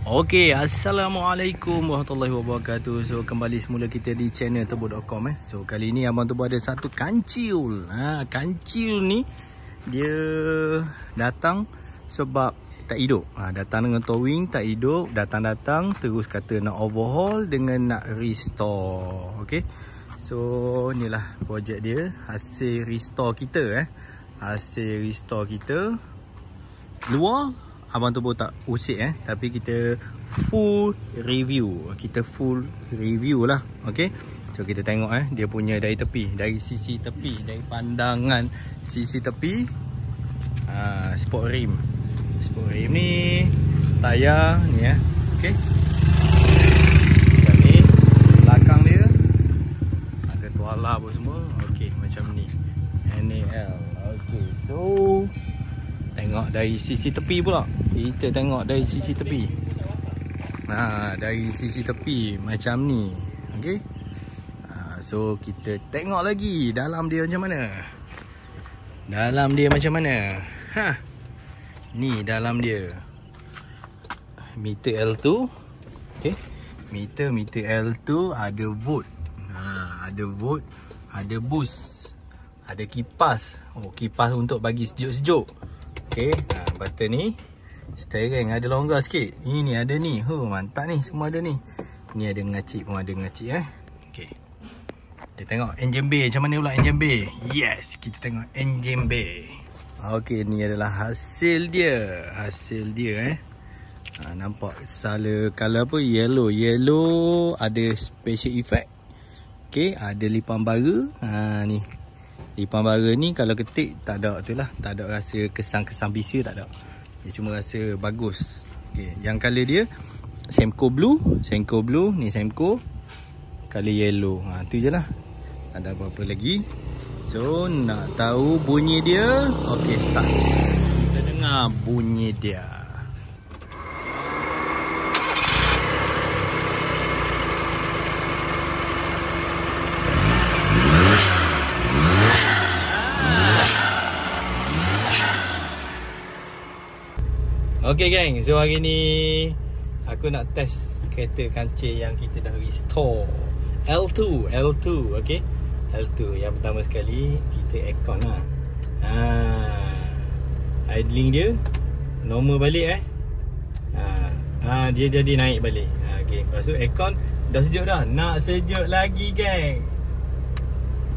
Okey, Assalamualaikum warahmatullahi wabarakatuh. So kembali semula kita di channel turbo.com So kali ni abang turbo ada satu kancil. Kancil ni dia datang sebab tak hidup. Datang dengan towing tak hidup, datang-datang terus kata nak overhaul dengan nak restore. Okey. So inilah projek dia, hasil restore kita hasil restore kita. Luar abang turbo tak usik tapi kita full review. Kita full review lah. Okey. So kita tengok dia punya dari tepi, dari sisi tepi, dari pandangan sisi tepi. Sport rim. Sport rim ni tayar ni okey. Dan ni belakang dia ada tuala apa semua. Okey, macam ni. NAL. Okey. So tengok dari sisi tepi pula. Kita tengok dari sisi tepi. Dari sisi tepi macam ni. Okey. So kita tengok lagi dalam dia macam mana. Dalam dia macam mana. Ni dalam dia. Meter L2. Okey. Meter L2 ada volt. Ada volt, ada boost, ada kipas. Kipas untuk bagi sejuk-sejuk. Okey, button ni steering ada longgar sikit. Ini ada ni. Mantap ni, semua ada ni. Ni ada ngacik pun, ada ngacik Okey. Kita tengok engine bay macam mana pula engine bay. Yes, kita tengok engine bay. Okey, ni adalah hasil dia. Hasil dia nampak color apa? Yellow. Yellow ada special effect. Okey, ada lipan bara. Ni. Lipan bara ni kalau ketik tak ada tu lah. Tak ada rasa kesan-kesan bisa, tak ada. Dia cuma rasa bagus. Okay. Yang color dia Semco blue. Semco blue. Ni Semco. Color yellow. Tu je lah. Tak ada apa-apa lagi. So nak tahu bunyi dia. Okay, start. Kita dengar bunyi dia. Okay gang, so hari ni aku nak test kereta kancil yang kita dah restore. L2, okay. L2, yang pertama sekali kita aircon lah. Idling dia normal balik dia jadi naik balik. Okay, lepas tu aircon dah sejuk dah. Nak sejuk lagi gang.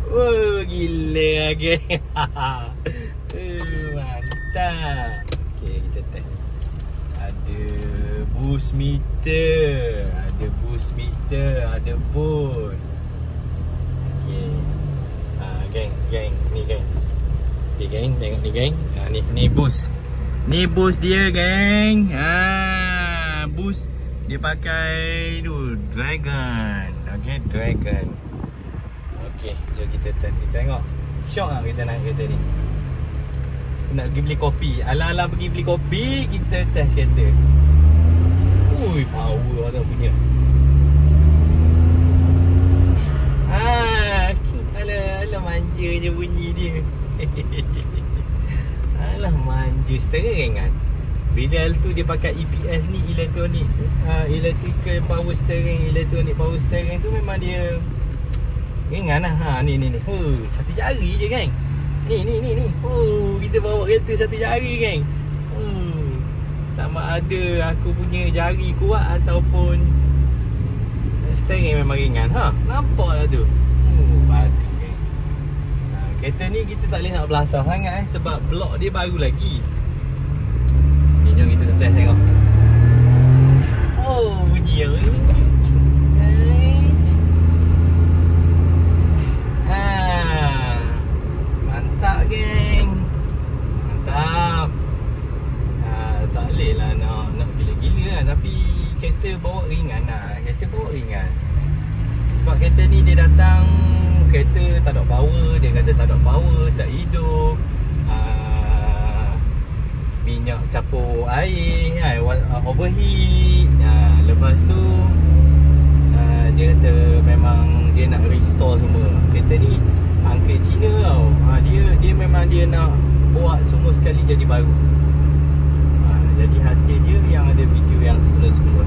Gila lah gang. Mantap. Okay, kita test. Ada boost meter, ada volt. Okey. Geng, ni geng. Okey geng, tengok ni geng. Ni boost. Ni boost dia geng. Boost dia pakai Dragon. Okey, Dragon. Okey, jom kita test. Kita tengok. Syok tak kita naik kereta ni? Nak pergi beli kopi. Alang-alang pergi beli kopi, kita test kereta. Power tak punya. Alah manja je bunyi dia. Alah manja steering kan. Bila L2 dia pakai EPS ni, electrical power steering, electronic power steering tu memang dia ringan lah. Ni. Satu jari je kan. Ni. Kita bawa kereta satu jari geng. Sama ada aku punya jari kuat ataupun steering memang ringan. Nampak lah tu. Padu geng. Kereta ni kita tak boleh nak belasah sangat sebab blok dia baru lagi. Ni jom kita test tengok. Bunyi yang ni. Mantap geng. Mantap. Tak boleh lah nak gila-gila lah. Tapi kereta bawa ringan lah. Sebab kereta ni dia datang, kereta tak ada power. Dia kata tak ada power, tak hidup. Minyak campur air, overheat. Lepas tu dia kata memang dia nak restore semua. Kereta ni Uncle Cina tau. Dia memang dia nak buat semua sekali jadi baru. Jadi hasil dia yang ada video yang semula-semula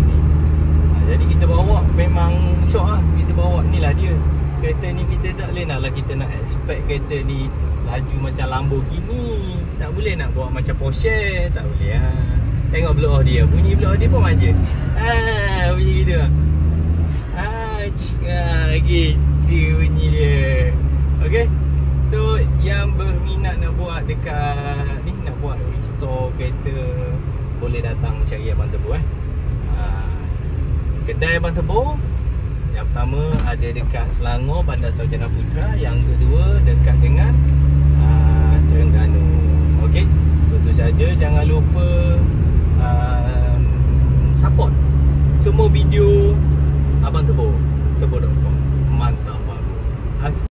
expect kereta ni laju macam Lamborghini. Tak boleh nak bawa macam Porsche. Tak boleh Tengok blow off dia. Bunyi blow off dia pun manja. Bunyi gitu gitu bunyi dia. Okay. So yang berminat nak buat dekat ni, nak buat restore kereta, boleh datang cari Abang Tebu Kedai Abang Tebu yang pertama ada dekat Selangor, Bandar Sarjana Putra. Yang kedua dekat dengan Terengganu. Okey. So tu saja, jangan lupa support semua video